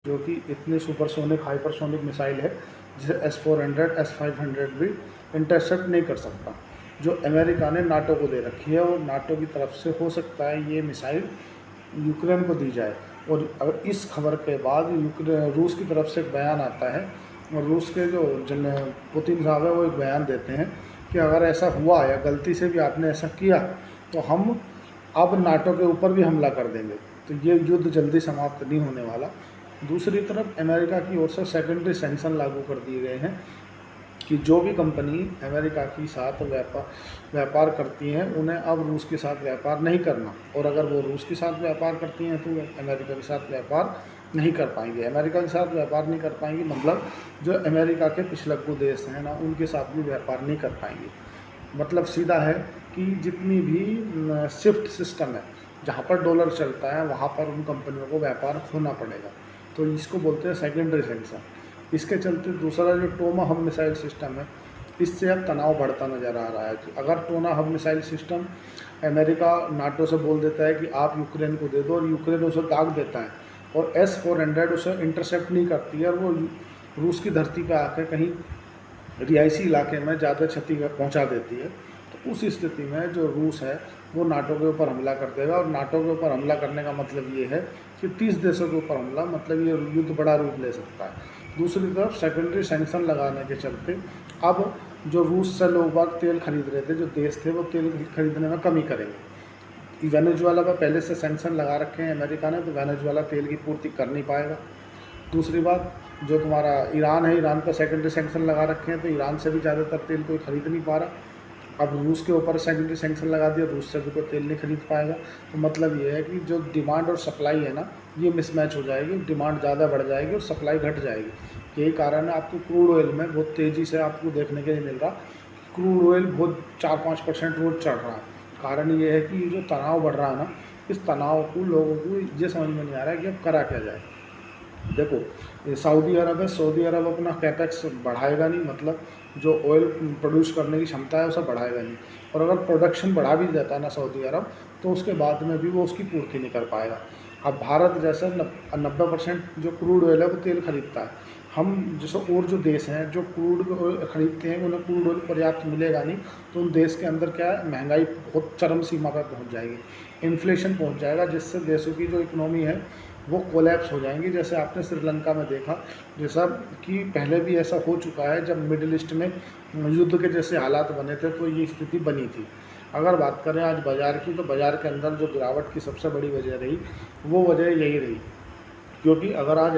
जो कि इतनी सुपरसोनिक हाइपरसोनिक मिसाइल है जिसे S-400 S-500 भी इंटरसेप्ट नहीं कर सकता, जो अमेरिका ने नाटो को दे रखी है। और नाटो की तरफ से हो सकता है ये मिसाइल यूक्रेन को दी जाए। और अगर इस खबर के बाद रूस की तरफ से एक बयान आता है, और रूस के जो पुतिन साहब है वो एक बयान देते हैं कि अगर ऐसा हुआ या गलती से भी आपने ऐसा किया तो हम अब नाटो के ऊपर भी हमला कर देंगे। तो ये युद्ध जल्दी समाप्त नहीं होने वाला। दूसरी तरफ अमेरिका की ओर से सेकेंडरी सैंक्शन लागू कर दिए गए हैं कि जो भी कंपनी अमेरिका के साथ व्यापार करती हैं उन्हें अब रूस के साथ व्यापार नहीं करना, और अगर वो रूस के साथ व्यापार करती हैं तो अमेरिका के साथ व्यापार नहीं कर पाएंगे। अमेरिका के साथ व्यापार नहीं कर पाएंगी मतलब जो अमेरिका के पिछलग्गू देश हैं ना, उनके साथ भी व्यापार नहीं कर पाएंगे। मतलब सीधा है कि जितनी भी स्विफ्ट सिस्टम है, जहाँ पर डॉलर चलता है वहाँ पर उन कंपनियों को व्यापार खोना पड़ेगा। तो इसको बोलते हैं सेकेंडरी सैंक्शन। इसके चलते दूसरा जो टोमाहॉक मिसाइल सिस्टम है, इससे अब तनाव बढ़ता नज़र आ रहा है। कि अगर Tomahawk missile system America NATO से बोल देता है कि आप यूक्रेन को दे दो, और यूक्रेन उसे दाग देता है और S-400 उसे इंटरसेप्ट नहीं करती है, और वो रूस की धरती पर आकर कहीं रिहायशी इलाके में ज़्यादा क्षति पहुंचा देती है, तो उस स्थिति में जो रूस है वो नाटो के ऊपर हमला कर देगा। और नाटो के ऊपर हमला करने का मतलब ये है कि 30 देशों के ऊपर हमला, मतलब ये युद्ध बड़ा रूप ले सकता है। दूसरी तरफ सेकेंडरी सैंक्शन लगाने के चलते अब जो रूस से लोग बाग तेल खरीद रहे थे, जो देश थे, वो तेल खरीदने में कमी करेंगे। वेनेजुएला पर पहले से सैंक्शन लगा रखे हैं अमेरिका ने, तो वेनेजुएला तेल की पूर्ति कर नहीं पाएगा। दूसरी बात, जो तुम्हारा ईरान है, ईरान पर सेकेंडरी सैंक्शन लगा रखे हैं, तो ईरान से भी ज़्यादातर तेल कोई खरीद नहीं पा रहा। अब रूस के ऊपर सेकेंडरी सैंक्शन लगा दिया, रूस से भी कोई तेल नहीं खरीद पाएगा। तो मतलब ये है कि जो डिमांड और सप्लाई है ना, ये मिसमैच हो जाएगी। डिमांड ज़्यादा बढ़ जाएगी और सप्लाई घट जाएगी। यही कारण है आपको क्रूड ऑयल में बहुत तेज़ी से आपको देखने के लिए मिल रहा। क्रूड ऑयल बहुत 4-5% रोज चढ़ रहा है। कारण ये है कि जो तनाव बढ़ रहा है ना, इस तनाव को लोगों को ये समझ में नहीं आ रहा है कि अब करा क्या जाए। देखो, ये सऊदी अरब है, सऊदी अरब अपना कैपेक्स बढ़ाएगा नहीं, मतलब जो ऑयल प्रोड्यूस करने की क्षमता है उसे बढ़ाएगा नहीं। और अगर प्रोडक्शन बढ़ा भी देता है ना सऊदी अरब, तो उसके बाद में भी वो उसकी पूर्ति नहीं कर पाएगा। अब भारत जैसे 90% जो क्रूड ऑयल है वो तेल खरीदता है। हम जैसे और जो देश हैं जो क्रूड ऑयल खरीदते हैं, उन्हें क्रूड ऑयल पर्याप्त मिलेगा नहीं, तो उन देश के अंदर क्या है, महंगाई बहुत चरम सीमा पर पहुँच जाएगी, इन्फ्लेशन पहुँच जाएगा, जिससे देशों की जो इकोनॉमी है वो कोलैप्स हो जाएंगी। जैसे आपने श्रीलंका में देखा, जैसा कि पहले भी ऐसा हो चुका है, जब मिडिल ईस्ट में युद्ध के जैसे हालात बने थे तो ये स्थिति बनी थी। अगर बात करें आज बाज़ार की, तो बाज़ार के अंदर जो गिरावट की सबसे बड़ी वजह रही, वो वजह यही रही, क्योंकि अगर आज